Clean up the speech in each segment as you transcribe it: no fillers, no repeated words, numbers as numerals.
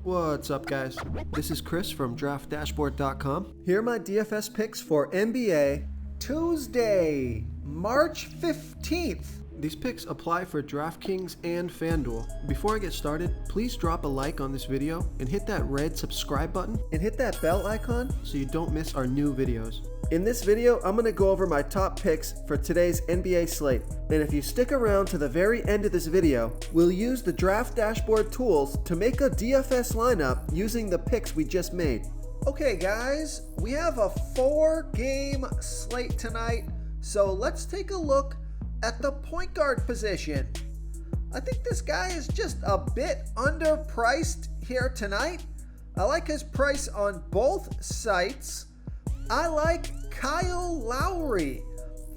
What's up, guys? This is Chris from DraftDashboard.com. Here are my DFS picks for NBA Tuesday, March 15th. These picks apply for DraftKings and FanDuel. Before I get started, please drop a like on this video and hit that red subscribe button and hit that bell icon so you don't miss our new videos. In this video, I'm going to go over my top picks for today's NBA slate. And if you stick around to the very end of this video, we'll use the Draft Dashboard tools to make a DFS lineup using the picks we just made. Okay guys, we have a 4-game slate tonight, so let's take a look at the point guard position. I think this guy is just a bit underpriced here tonight. I like his price on both sites. I like Kyle Lowry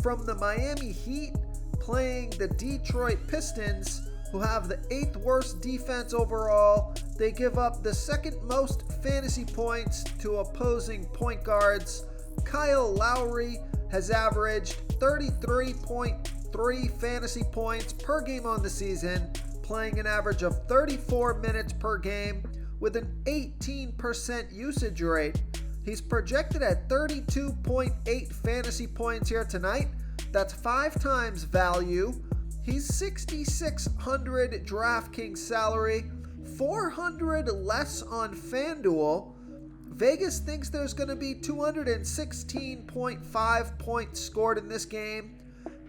from the Miami Heat playing the Detroit Pistons, who have the 8th worst defense overall. They give up the 2nd most fantasy points to opposing point guards. Kyle Lowry has averaged 33.3 fantasy points per game on the season, playing an average of 34 minutes per game with an 18% usage rate. He's projected at 32.8 fantasy points here tonight. That's 5 times value. He's 6,600 DraftKings salary, 400 less on FanDuel. Vegas thinks there's going to be 216.5 points scored in this game.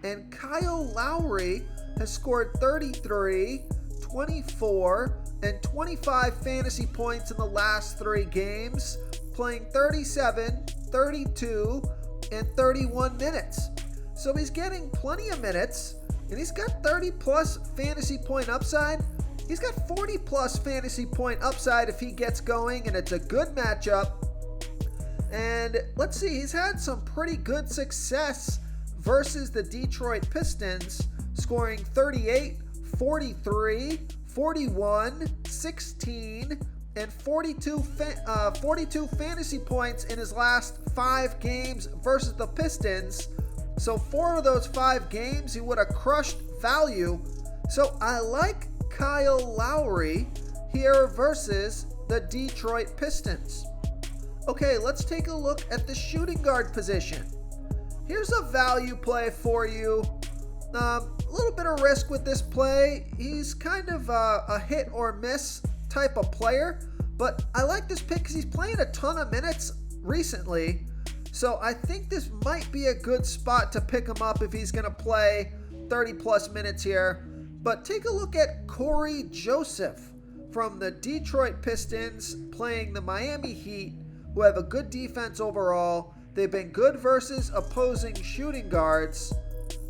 And Kyle Lowry has scored 33, 24, and 25 fantasy points in the last 3 games, playing 37, 32, and 31 minutes. So he's getting plenty of minutes, and he's got 30 plus fantasy point upside. He's got 40 plus fantasy point upside if he gets going, and it's a good matchup. And let's see, he's had some pretty good success versus the Detroit Pistons, scoring 38, 43, 41, 16, and 42 fantasy points in his last 5 games versus the Pistons. So 4 of those 5 games he would have crushed value. So I like Kyle Lowry here versus the Detroit Pistons. Okay, let's take a look at the shooting guard position. Here's a value play for you. A little bit of risk with this play. He's kind of a hit or miss type of player, but I like this pick because he's playing a ton of minutes recently. So I think this might be a good spot to pick him up if he's going to play 30 plus minutes here. But take a look at Corey Joseph from the Detroit Pistons playing the Miami Heat, who have a good defense overall. They've been good versus opposing shooting guards.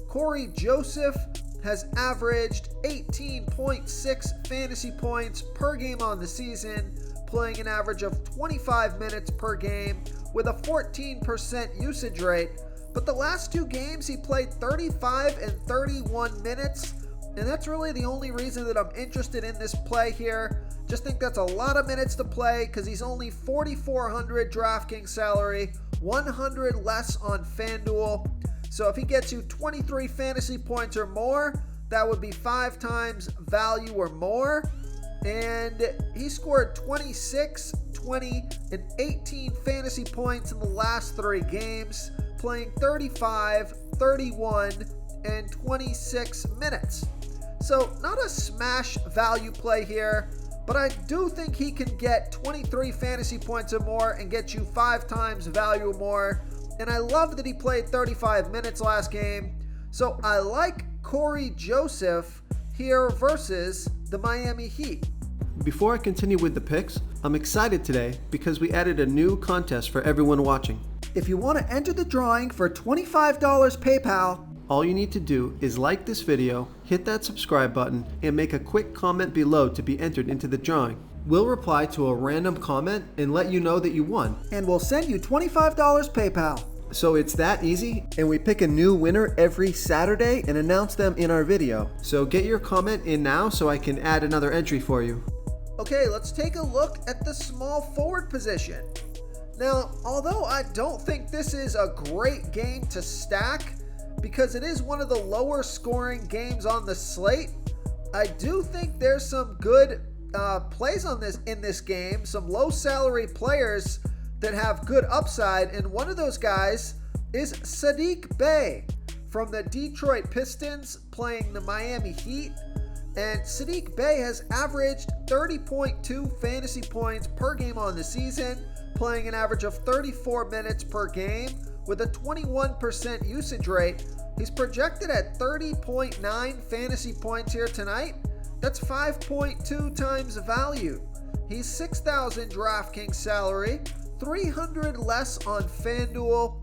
Corey Joseph has averaged 18.6 fantasy points per game on the season, playing an average of 25 minutes per game with a 14% usage rate. But the last 2 games he played 35 and 31 minutes, and that's really the only reason that I'm interested in this play here. Just think that's a lot of minutes to play because he's only 4,400 DraftKings salary, 100 less on FanDuel. So if he gets you 23 fantasy points or more, that would be 5 times value or more. And he scored 26, 20, and 18 fantasy points in the last 3 games, playing 35, 31, and 26 minutes. So not a smash value play here, but I do think he can get 23 fantasy points or more and get you 5 times value or more. And I love that he played 35 minutes last game. So I like Corey Joseph here versus the Miami Heat. Before I continue with the picks, I'm excited today because we added a new contest for everyone watching. If you want to enter the drawing for $25 PayPal, all you need to do is like this video, hit that subscribe button, and make a quick comment below to be entered into the drawing. We'll reply to a random comment and let you know that you won, and we'll send you $25 PayPal. So it's that easy, and we pick a new winner every Saturday and announce them in our video. So get your comment in now so I can add another entry for you. Okay, let's take a look at the small forward position. Now, although I don't think this is a great game to stack because it is one of the lower scoring games on the slate, I do think there's some good plays in this game, some low salary players that have good upside, and one of those guys is Saddiq Bey from the Detroit Pistons playing the Miami Heat. And Saddiq Bey has averaged 30.2 fantasy points per game on the season, playing an average of 34 minutes per game with a 21% usage rate. He's projected at 30.9 fantasy points here tonight. That's 5.2 times value. He's 6,000 DraftKings salary, 300 less on FanDuel.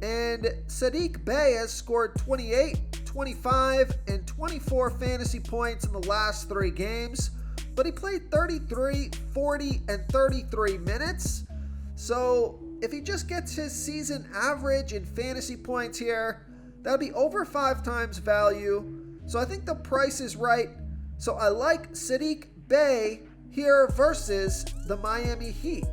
And Saddiq Bey has scored 28, 25, and 24 fantasy points in the last 3 games, but he played 33, 40, and 33 minutes. So if he just gets his season average in fantasy points here, that'll be over 5 times value. So I think the price is right. So I like Saddiq Bey here versus the Miami Heat.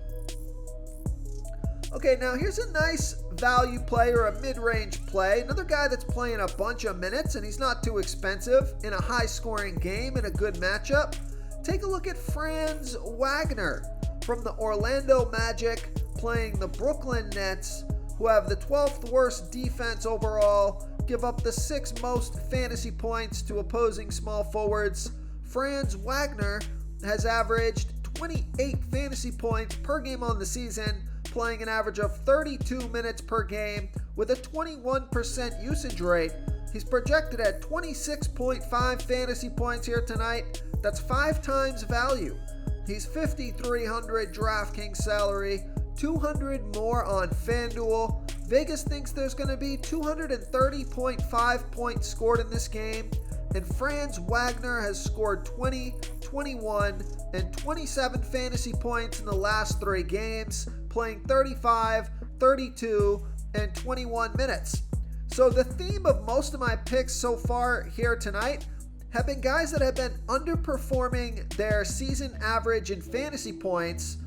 Okay, now here's a nice value play or a mid-range play. Another guy that's playing a bunch of minutes, and he's not too expensive in a high-scoring game and a good matchup. Take a look at Franz Wagner from the Orlando Magic playing the Brooklyn Nets, who have the 12th worst defense overall, give up the 6th most fantasy points to opposing small forwards. Franz Wagner has averaged 28 fantasy points per game on the season, playing an average of 32 minutes per game with a 21% usage rate. He's projected at 26.5 fantasy points here tonight. That's 5 times value. He's 5,300 DraftKings salary, 200 more on FanDuel. Vegas thinks there's going to be 230.5 points scored in this game, and Franz Wagner has scored 20, 21, and 27 fantasy points in the last 3 games, playing 35, 32, and 21 minutes. So the theme of most of my picks so far here tonight have been guys that have been underperforming their season average in fantasy points,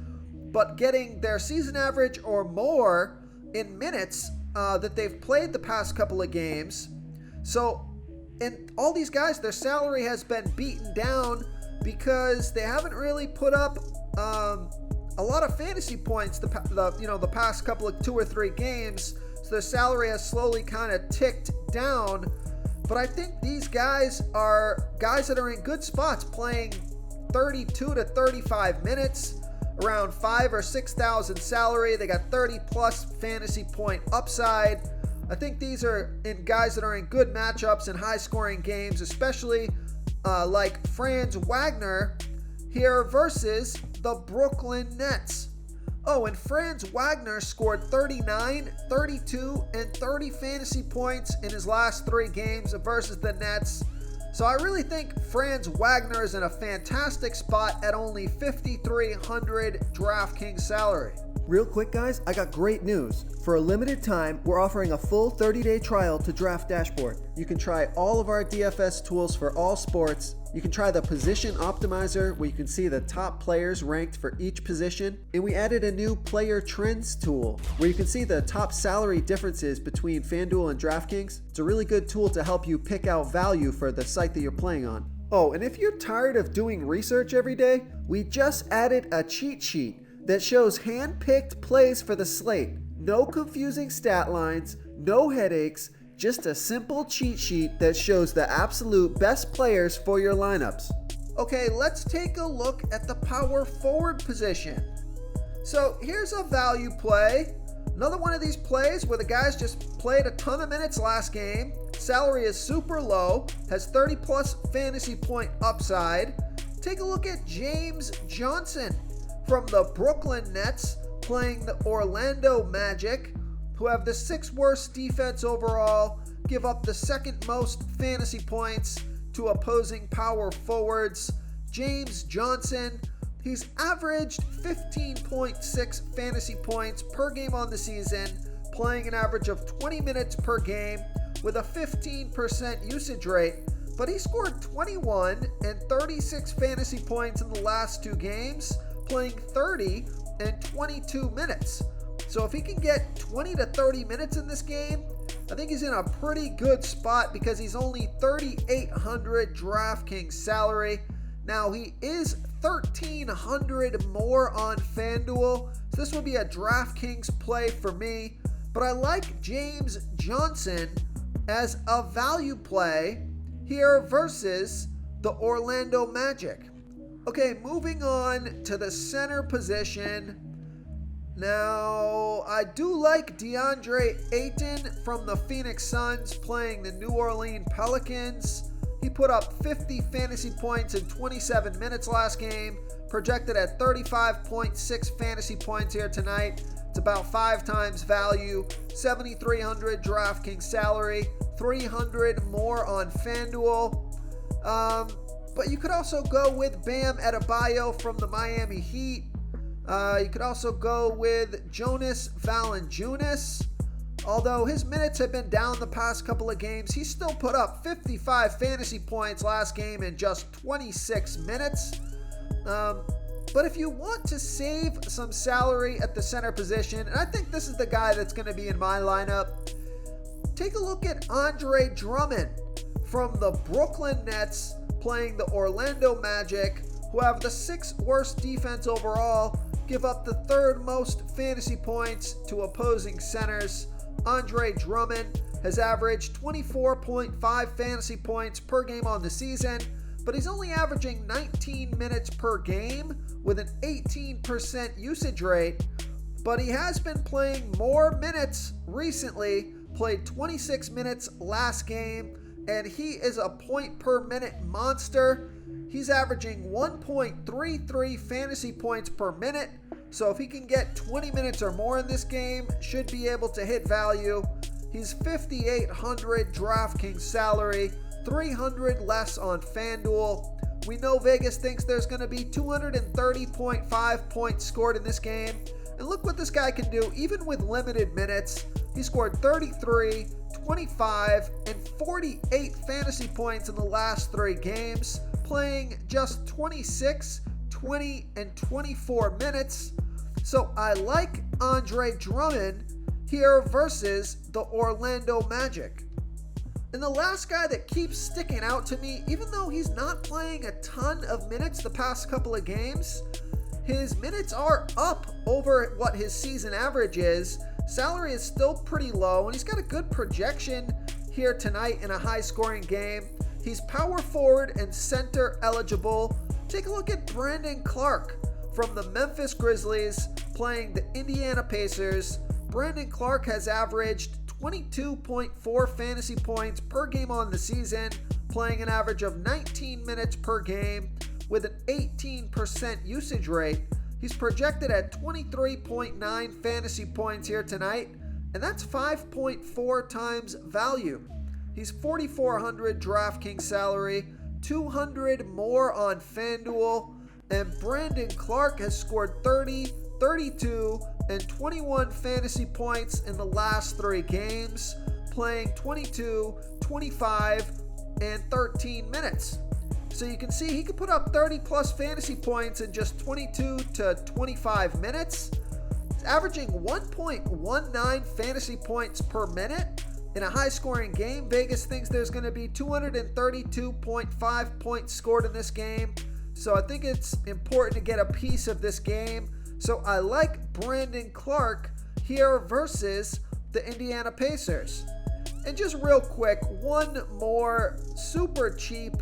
but getting their season average or more in minutes that they've played the past couple of games. So, and all these guys, their salary has been beaten down because they haven't really put up a lot of fantasy points the past couple of 2 or 3 games. So their salary has slowly kind of ticked down. But I think these guys are guys that are in good spots, playing 32 to 35 minutes, around 5,000 or 6,000 salary. They got 30 plus fantasy point upside. I think these are in guys that are in good matchups and high scoring games, especially like Franz Wagner here versus the Brooklyn Nets. Oh, and Franz Wagner scored 39, 32, and 30 fantasy points in his last 3 games versus the Nets. So I really think Franz Wagner is in a fantastic spot at only 5,300 DraftKings salary. Real quick, guys, I got great news. For a limited time, we're offering a full 30-day trial to Draft Dashboard. You can try all of our DFS tools for all sports. You can try the Position Optimizer, where you can see the top players ranked for each position. And we added a new Player Trends tool, where you can see the top salary differences between FanDuel and DraftKings. It's a really good tool to help you pick out value for the site that you're playing on. Oh, and if you're tired of doing research every day, we just added a cheat sheet that shows hand-picked plays for the slate. No confusing stat lines, no headaches, just a simple cheat sheet that shows the absolute best players for your lineups. Okay, let's take a look at the power forward position. So here's a value play. Another one of these plays where the guys just played a ton of minutes last game. Salary is super low, has 30 plus fantasy point upside. Take a look at James Johnson from the Brooklyn Nets playing the Orlando Magic, who have the 6th worst defense overall, give up the 2nd most fantasy points to opposing power forwards. James Johnson, he's averaged 15.6 fantasy points per game on the season, playing an average of 20 minutes per game with a 15% usage rate, but he scored 21 and 36 fantasy points in the last 2 games, playing 30 and 22 minutes. So if he can get 20 to 30 minutes in this game, I think he's in a pretty good spot because he's only 3,800 DraftKings salary. Now, he is 1,300 more on FanDuel, so this will be a DraftKings play for me. But I like James Johnson as a value play here versus the Orlando Magic. Okay, moving on to the center position. Now, I do like DeAndre Ayton from the Phoenix Suns playing the New Orleans Pelicans. He put up 50 fantasy points in 27 minutes last game, projected at 35.6 fantasy points here tonight. It's about 5 times value, 7,300 DraftKings salary, 300 more on FanDuel. But you could also go with Bam Adebayo from the Miami Heat. You could also go with Jonas Valanciunas. Although his minutes have been down the past couple of games, he still put up 55 fantasy points last game in just 26 minutes. But if you want to save some salary at the center position, and I think this is the guy that's going to be in my lineup, take a look at Andre Drummond from the Brooklyn Nets playing the Orlando Magic, who have the 6th worst defense overall, give up the 3rd most fantasy points to opposing centers. Andre Drummond has averaged 24.5 fantasy points per game on the season, but he's only averaging 19 minutes per game with an 18% usage rate. But he has been playing more minutes recently, played 26 minutes last game, and he is a point per minute monster. He's averaging 1.33 fantasy points per minute. So if he can get 20 minutes or more in this game, should be able to hit value. He's 5,800 DraftKings salary, 300 less on FanDuel. We know Vegas thinks there's going to be 230.5 points scored in this game. And look what this guy can do, even with limited minutes. He scored 33, 25, and 48 fantasy points in the last 3 games, playing just 26, 20, and 24 minutes. So I like Andre Drummond here versus the Orlando Magic. And the last guy that keeps sticking out to me, even though he's not playing a ton of minutes the past couple of games, his minutes are up over what his season average is. Salary is still pretty low, and he's got a good projection here tonight in a high-scoring game. He's power forward and center eligible. Take a look at Brandon Clark from the Memphis Grizzlies playing the Indiana Pacers. Brandon Clark has averaged 22.4 fantasy points per game on the season, playing an average of 19 minutes per game with an 18% usage rate. He's projected at 23.9 fantasy points here tonight, and that's 5.4 times value. He's 4,400 DraftKings salary, 200 more on FanDuel, and Brandon Clark has scored 30, 32, and 21 fantasy points in the last 3 games, playing 22, 25, and 13 minutes. So you can see he could put up 30 plus fantasy points in just 22 to 25 minutes. He's averaging 1.19 fantasy points per minute. In a high-scoring game, Vegas thinks there's going to be 232.5 points scored in this game. So I think it's important to get a piece of this game. So I like Brandon Clark here versus the Indiana Pacers. And just real quick, one more super cheap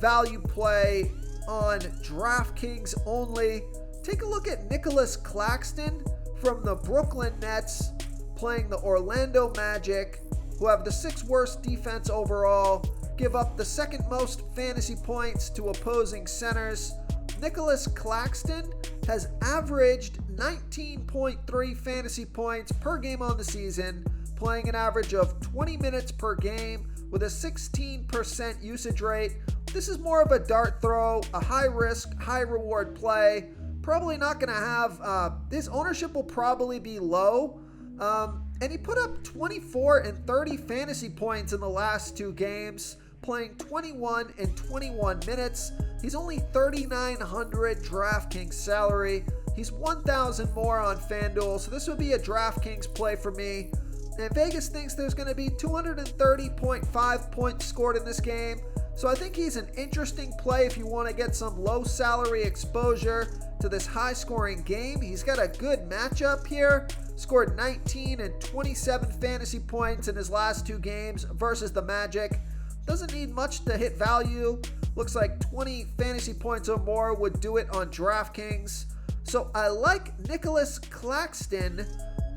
value play on DraftKings only. Take a look at Nicholas Claxton from the Brooklyn Nets playing the Orlando Magic, who have the 6th worst defense overall, give up the 2nd most fantasy points to opposing centers. Nicholas Claxton has averaged 19.3 fantasy points per game on the season, playing an average of 20 minutes per game with a 16% usage rate. This is more of a dart throw, a high risk, high reward play. Probably not going to have, his ownership will probably be low. And he put up 24 and 30 fantasy points in the last 2 games, playing 21 and 21 minutes. He's only 3,900 DraftKings salary. He's 1,000 more on FanDuel, so this would be a DraftKings play for me. And Vegas thinks there's going to be 230.5 points scored in this game. So I think he's an interesting play if you want to get some low salary exposure to this high scoring game. He's got a good matchup here. Scored 19 and 27 fantasy points in his last 2 games versus the Magic. Doesn't need much to hit value. Looks like 20 fantasy points or more would do it on DraftKings. So I like Nicholas Claxton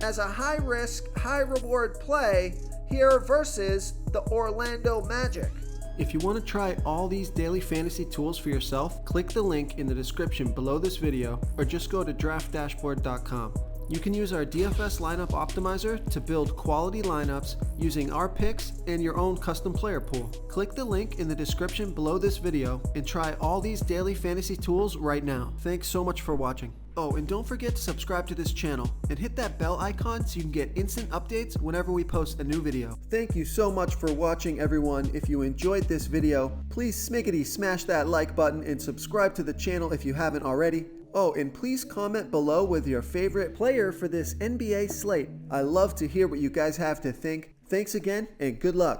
as a high risk, high reward play here versus the Orlando Magic. If you want to try all these daily fantasy tools for yourself, click the link in the description below this video or just go to draftdashboard.com. You can use our DFS lineup optimizer to build quality lineups using our picks and your own custom player pool. Click the link in the description below this video and try all these daily fantasy tools right now. Thanks so much for watching. Oh, and don't forget to subscribe to this channel and hit that bell icon so you can get instant updates whenever we post a new video. Thank you so much for watching, everyone. If you enjoyed this video, please smiggity smash that like button and subscribe to the channel if you haven't already. Oh, and please comment below with your favorite player for this NBA slate. I love to hear what you guys have to think. Thanks again, and good luck.